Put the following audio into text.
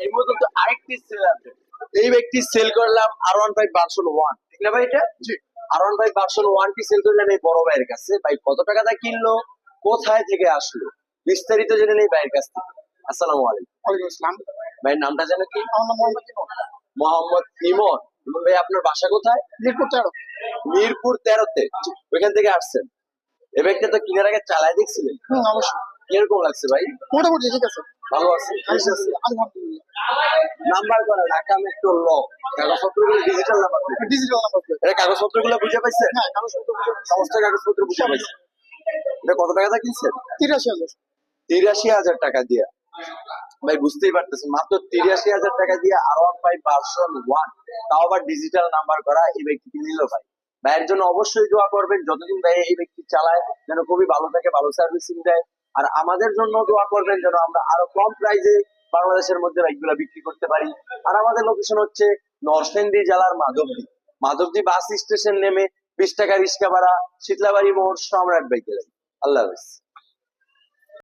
এর মধ্যে তো আরেকটি সেল আছে। এই ব্যক্তি সেল করলাম R15 ভার্সন 1, ঠিক না ভাই? এটা জি। R15 ভার্সন 1 টি সেল করলাম এই বড় ভাইয়ের কাছে। ভাই কত টাকা দা কিনলো, কোথায় থেকে আসলো, বিস্তারিত জেনে নেই ভাইয়ের কাছ থেকে। আসসালামু আলাইকুম। ওয়ালাইকুম আসসালাম। ভাইয়ের নামটা জানো কি? আমার নাম মোহাম্মদ ইমন। মোহাম্মদ ইমন। ইমন ভাই আপনার বাসা কোথায়? মিরপুর 13। মিরপুর 13-তে। ওইখান থেকে আসছেন। এ ব্যক্তি তো কিনার আগে চালায় দেখছিলেন, অবশ্যই। কিরকম লাগছে ভাই? মোটামুটি ঠিক আছে। ভালো আছে, ফ্রেশ আছে। আলহামদুলিল্লাহ। নাম্বার করা ঢাকা মেট্রো ল, কাগজপত্রগুলো digital number plate. Digital number plate. এটা কাগজপত্রগুলো বুঝে পাইছেন? হ্যাঁ, কাগজপত্র বুঝে পাইছি। সমস্ত কাগজপত্র বুঝে পাইছেন। এটা কত টাকা দিয়ে কিনছেন? 83,000। 83,000 টাকা দিয়ে। ভাই বুঝতেই পারতেছেন, মাত্র 83,000 টাকা দিয়ে R15 ভার্সন 1, তাও আবার ডিজিটাল নাম্বার করা এই ব্যক্তি নিল ভাই। ভাইয়ের জন্য অবশ্যই দোয়া করবেন, যতদিন ভাই এই ব্যক্তি চালায় যেন খুবই ভালো থাকে, ভালো সার্ভিসিং দেয়। আর আমাদের জন্য দোয়া করবেন যেন আমরা আরো কম প্রাইসে বাংলাদেশের মধ্যে বাইকগুলো বিক্রি করতে পারি। আর আমাদের লোকেশন হচ্ছে নরসিংদী জেলার মাধবদী। মাধবদী বাস স্টেশন নেমে 20 টাকা রিক্সা ভাড়া, শীতলাবাড়ি মোড়, সম্রাট বাইকে। আল্লাহ হাফেজ।